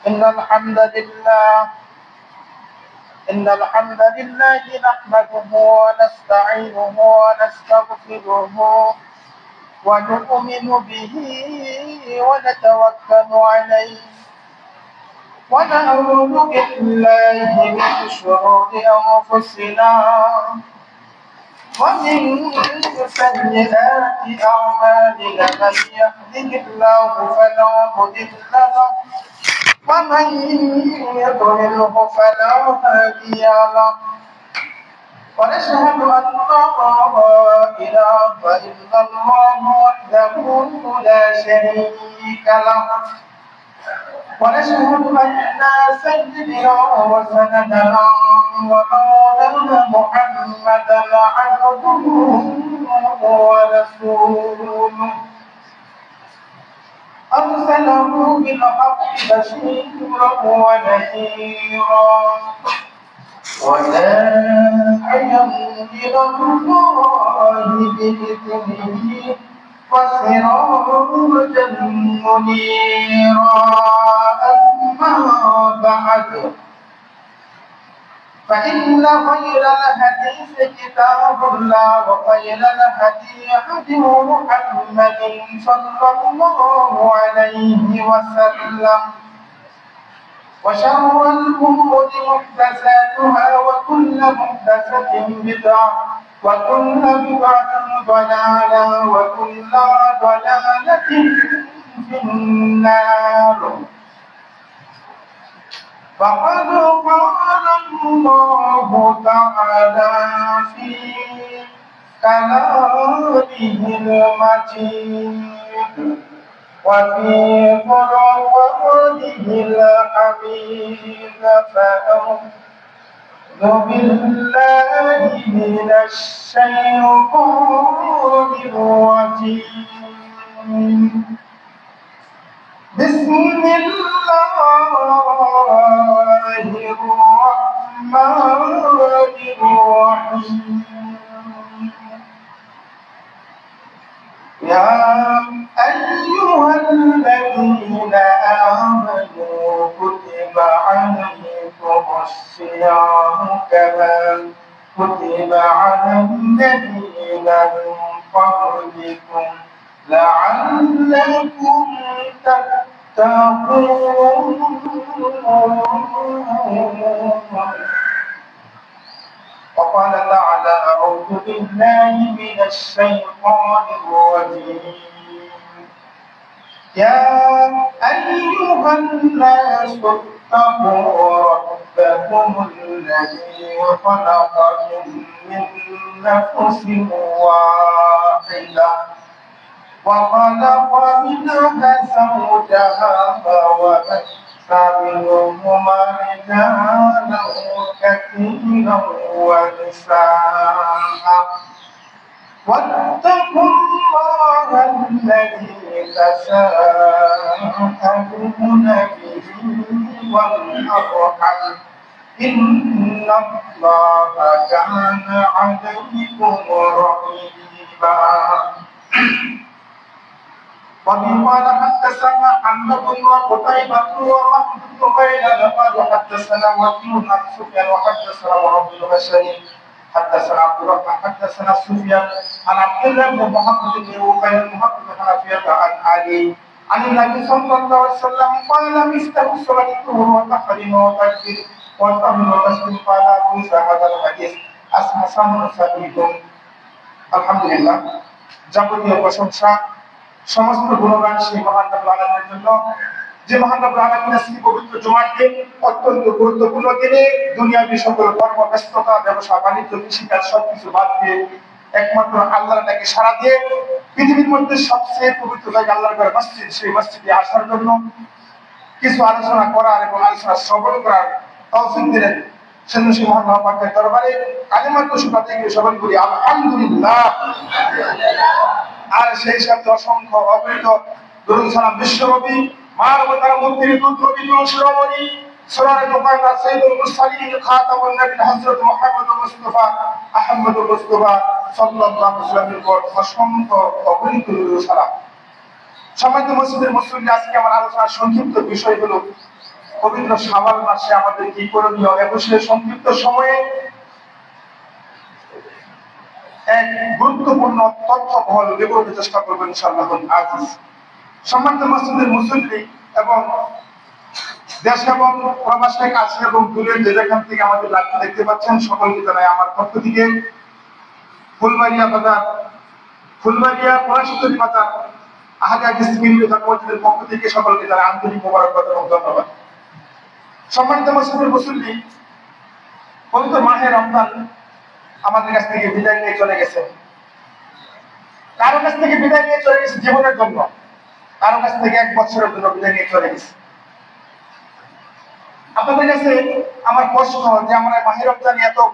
إن الحمد لله إن الحمد لله نحمده ونستعينه ونستغفره ونؤمن به ونتوكل عليه ونعوذ بالله من شرور أنفسنا ومن سيئات أعمالنا من يهده الله فلا مضل له ومن يضلله فلا هادي له ونشهد أن لا إله إلا الله وحده لا شريك له ونشهد أن سيدنا وسندنا ومولانا محمدا عبده ورسوله أرسله بالحق بشيرا ونذيرا وداعيا إلى الله بإذنه وسراجا منيرا أما بعد فإن خير الحديث كتاب الله وخير الهدي هدي محمد صلى الله عليه وسلم وشر الأمور محدثاتها وكل محدثة بدعة وكل بدعة ضلالة وكل ضلالة في النار فقد قال الله تعالى في كلامه المجيد وفي قرآنه الحميد فأعوذ بالله من الشيطان الرجيم بسم الله الرحمن الرحيم يا أيها الذين آمنوا كتب عليكم الصيام كما كتب على الذين من قبلكم لعلكم تتقون وقال تعالى أعوذ بالله من الشيطان الرجيم يا أيها الناس اتقوا ربكم الذي خلقكم من نفس واحدة وخلق منها زوجها وبث منهما رجالا كثيرا ونساء واتقوا الله الذي تساءلون به والأرحام إن الله كان عليكم رقيبا وبه قال حدثنا محمد وقتيبة ومحمد بن غيلان قالوا حدثنا وكيع عن سفيان وحدثنا وهب بن بشير حدثنا عبد الرحمن حدثنا سفيان عن عبد الله بن محمد بن وقيل محمد بن حنفية عن علي عن النبي صلى الله عليه وسلم قال مفتاح الصلاة الظهر وتحريم وتكبير والتحريم وتسليم قال أبو موسى هذا الحديث حسن صحيح الحمد لله যাবতীয় প্রশংসা সমস্ত গুণগান সেই মহান রব্বুল আলামিনের জন্য যে মহান রব্বুল আলামিন আজকে পবিত্র জুমার দিন অত্যন্ত গুরুত্বপূর্ণ দিনে দুনিয়াবী সকল কর্ম ব্যস্ততা ব্যবসা বাণিজ্য কৃষিকাজ সবকিছু বাদ দিয়ে একমাত্র আল্লাহর ডাকে সাড়া দিয়ে পৃথিবীর মধ্যে সবচেয়ে পবিত্র জায়গা আল্লাহর ঘর মসজিদ সেই মসজিদে আসার জন্য কিছু আলোচনা করার এবং আলোচনা শ্রবণ করার তৌফিক দিলেন সেজন্য সেই মহান পাকের দরবারে কালিমাত শুকর থেকে সবাই করি আলহামদুলিল্লাহ। আর সেই সাথে অসংখ্য অগণিত দরুদ সালাম বিশ্বনবী মানবতার মুক্তির দূত নবী শিরোমণি সরারে মুকাদ্দাস সাইয়্যিদুল মুরসালিন খাতামুন নবী হযরত মুহাম্মদ মুস্তাফা আহমদুর মুস্তাফা সাল্লাল্লাহু আলাইহি ওয়াসাল্লামের উপর অসংখ্য অগণিত দরুদ সালাম। সম্মানিত মসজিদের মুসল্লি, আজকে আমার আলোচনার সংক্ষিপ্ত বিষয় হলো পবিত্র শাওয়াল মাসে আমাদের কি করণীয় এবং সে সংক্ষিপ্ত সময়ে এক গুরুত্বপূর্ণ তথ্য বহল বিবরণের চেষ্টা করবেন ইনশাআল্লাহ আজিজ। সম্মানিত মসজিদের মুসল্লি এবং দেশ এবং প্রবাসের কাছে এবং দূরের যে যেখান থেকে আমাদের লাইভটি দেখতে পাচ্ছেন সকলকে জানাই আমার পক্ষ থেকে ফুলবাড়িয়া বাজার, ফুলবাড়িয়া পলাশীতলী বাজার আহলে হাদিস কেন্দ্রীয় জামে মসজিদের পক্ষ থেকে সকলকে জানাই আন্তরিক মোবারকবাদ এবং ধন্যবাদ। সম্মানিত মসজিদের মুসল্লি, পবিত্র মাহে রমজান আমাদের কাছ থেকে বিদায় নিয়ে চলে গেছে। কারো কাছ থেকে বিদায় নিয়ে চলে গেছে জীবনের জন্য, কারো কাছ থেকে 1 বছরের জন্য বিদায় নিয়ে চলে গেছে। আপনাদের কাছে আমার প্রশ্ন যে আমরা মাহে রমজান এত